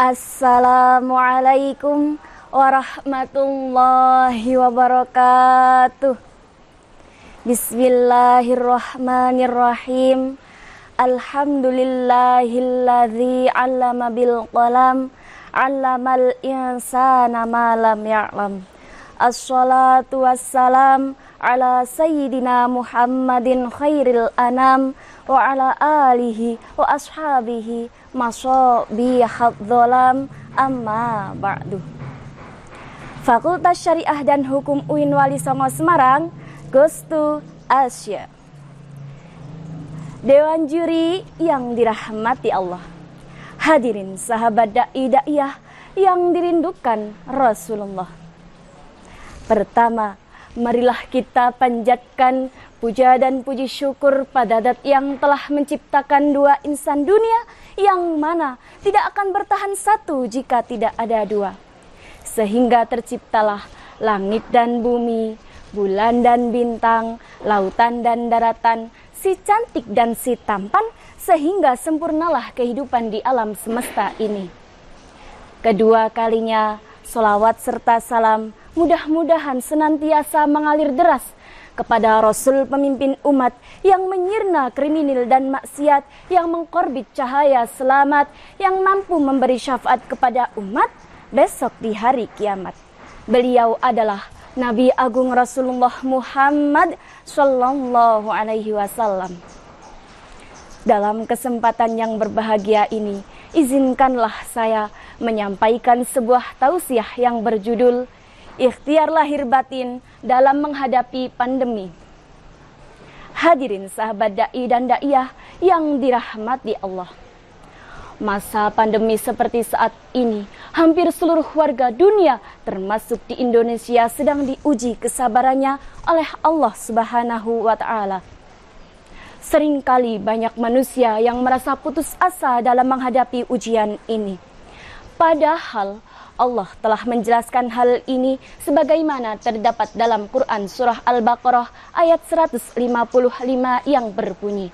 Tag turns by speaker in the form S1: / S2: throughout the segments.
S1: Assalamualaikum warahmatullahi wabarakatuh. Bismillahirrahmanirrahim. Alhamdulillahilladzi 'allama bil qalam, 'allamal insana ma lam ya'lam. Assalatu wassalam ala sayyidina Muhammadin khairil anam wa ala alihi wa ashabihi masabihat dholam, amma ba'du. Fakultas Syariah dan Hukum UIN Wali Songo Semarang, Gustu Asya. Dewan juri yang dirahmati Allah, hadirin sahabat da'i-da'iyah yang dirindukan Rasulullah. Pertama, marilah kita panjatkan puja dan puji syukur pada Zat yang telah menciptakan dua insan dunia, yang mana tidak akan bertahan satu jika tidak ada dua. Sehingga terciptalah langit dan bumi, bulan dan bintang, lautan dan daratan, si cantik dan si tampan, sehingga sempurnalah kehidupan di alam semesta ini. Kedua kalinya, sholawat serta salam mudah-mudahan senantiasa mengalir deras kepada Rasul pemimpin umat yang menyirna kriminal dan maksiat, yang mengkorbit cahaya selamat, yang mampu memberi syafaat kepada umat besok di hari kiamat. Beliau adalah Nabi Agung Rasulullah Muhammad Sallallahu Alaihi Wasallam. Dalam kesempatan yang berbahagia ini, izinkanlah saya menyampaikan sebuah tausiah yang berjudul Ikhtiar Lahir Batin dalam Menghadapi Pandemi. Hadirin sahabat da'i dan da'iyah yang dirahmati Allah. Masa pandemi seperti saat ini, hampir seluruh warga dunia termasuk di Indonesia sedang diuji kesabarannya oleh Allah Subhanahu wa Ta'ala. Seringkali banyak manusia yang merasa putus asa dalam menghadapi ujian ini. Padahal Allah telah menjelaskan hal ini sebagaimana terdapat dalam Quran Surah Al-Baqarah ayat 155 yang berbunyi,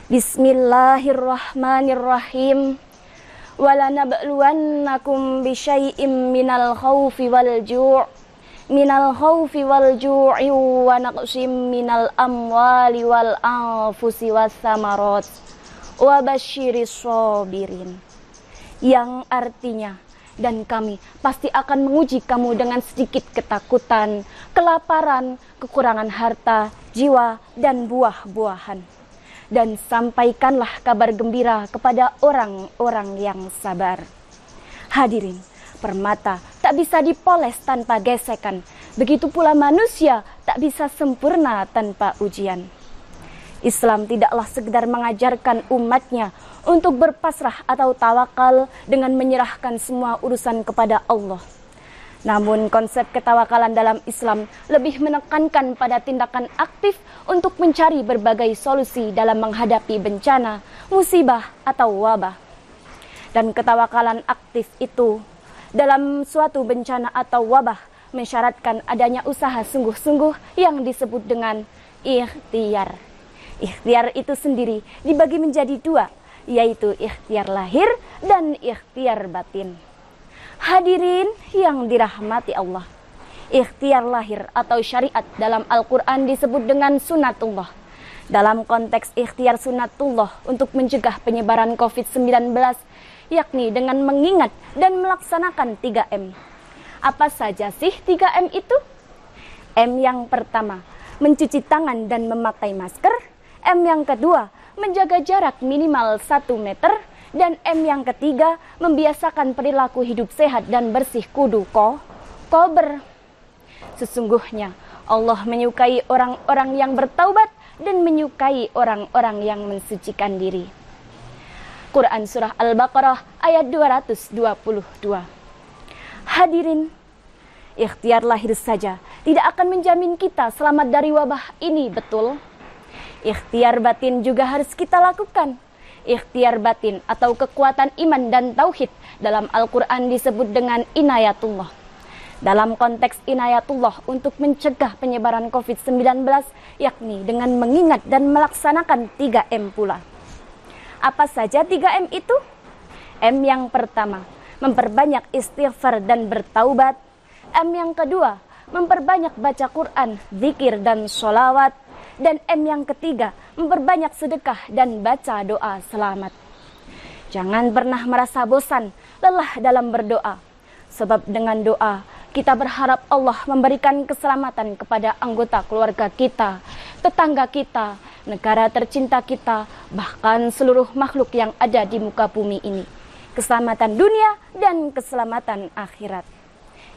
S1: Bismillahirrahmanirrahim. Walanabluwannakum bisyai'im minal khawfi wal ju' wa naqsim minal amwali wal anfusi was samarat wa basyiris sabirin. Yang artinya, dan kami pasti akan menguji kamu dengan sedikit ketakutan, kelaparan, kekurangan harta, jiwa, dan buah-buahan. Dan sampaikanlah kabar gembira kepada orang-orang yang sabar. Hadirin, permata tak bisa dipoles tanpa gesekan. Begitu pula manusia tak bisa sempurna tanpa ujian. Islam tidaklah sekedar mengajarkan umatnya untuk berpasrah atau tawakal dengan menyerahkan semua urusan kepada Allah. Namun konsep ketawakalan dalam Islam lebih menekankan pada tindakan aktif untuk mencari berbagai solusi dalam menghadapi bencana, musibah, atau wabah. Dan ketawakalan aktif itu dalam suatu bencana atau wabah mensyaratkan adanya usaha sungguh-sungguh yang disebut dengan ikhtiar. Ikhtiar itu sendiri dibagi menjadi dua, yaitu ikhtiar lahir dan ikhtiar batin. Hadirin yang dirahmati Allah, ikhtiar lahir atau syariat dalam Al-Quran disebut dengan sunatullah. Dalam konteks ikhtiar sunatullah untuk mencegah penyebaran COVID-19, yakni dengan mengingat dan melaksanakan 3M. Apa saja sih 3M itu? M yang pertama, mencuci tangan dan memakai masker. M yang kedua, menjaga jarak minimal 1 meter. Dan M yang ketiga, membiasakan perilaku hidup sehat dan bersih kudu kober. Sesungguhnya Allah menyukai orang-orang yang bertaubat dan menyukai orang-orang yang mensucikan diri. Quran Surah Al-Baqarah ayat 222. Hadirin, ikhtiar lahir saja tidak akan menjamin kita selamat dari wabah ini, betul? Ikhtiar batin juga harus kita lakukan. Ikhtiar batin atau kekuatan iman dan tauhid dalam Al-Quran disebut dengan inayatullah. Dalam konteks inayatullah untuk mencegah penyebaran COVID-19, yakni dengan mengingat dan melaksanakan 3M pula. Apa saja 3M itu? M yang pertama, memperbanyak istighfar dan bertaubat. M yang kedua, memperbanyak baca Quran, zikir dan sholawat. Dan M yang ketiga, memperbanyak sedekah dan baca doa selamat. Jangan pernah merasa bosan, lelah dalam berdoa. Sebab dengan doa, kita berharap Allah memberikan keselamatan kepada anggota keluarga kita, tetangga kita, negara tercinta kita, bahkan seluruh makhluk yang ada di muka bumi ini. Keselamatan dunia dan keselamatan akhirat.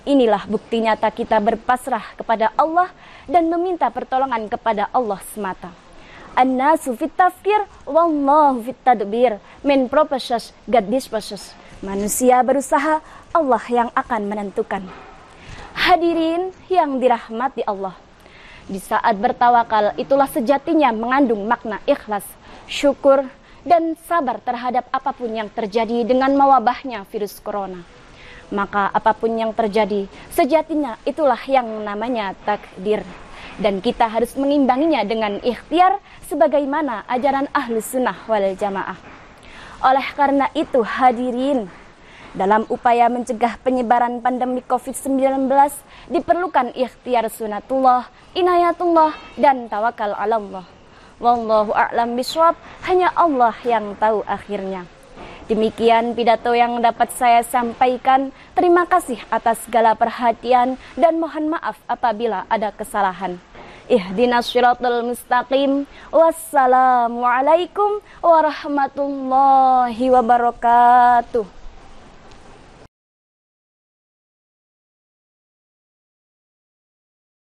S1: Inilah bukti nyata kita berpasrah kepada Allah dan meminta pertolongan kepada Allah semata. An-nasu fit tafkir, wallahu fit tadbir. Men proposes, God disposes. Manusia berusaha, Allah yang akan menentukan. Hadirin yang dirahmati Allah, di saat bertawakal itulah sejatinya mengandung makna ikhlas, syukur, dan sabar terhadap apapun yang terjadi dengan mewabahnya virus corona. Maka apapun yang terjadi, sejatinya itulah yang namanya takdir. Dan kita harus mengimbanginya dengan ikhtiar sebagaimana ajaran Ahlus Sunnah wal Jamaah. Oleh karena itu hadirin, dalam upaya mencegah penyebaran pandemi COVID-19 diperlukan ikhtiar sunatullah, inayatullah, dan tawakal ala Allah. Wallahu a'lam bishawab, hanya Allah yang tahu akhirnya. Demikian pidato yang dapat saya sampaikan. Terima kasih atas segala perhatian dan mohon maaf apabila ada kesalahan. Ihdinas shiratal mustaqim. Wassalamualaikum warahmatullahi wabarakatuh.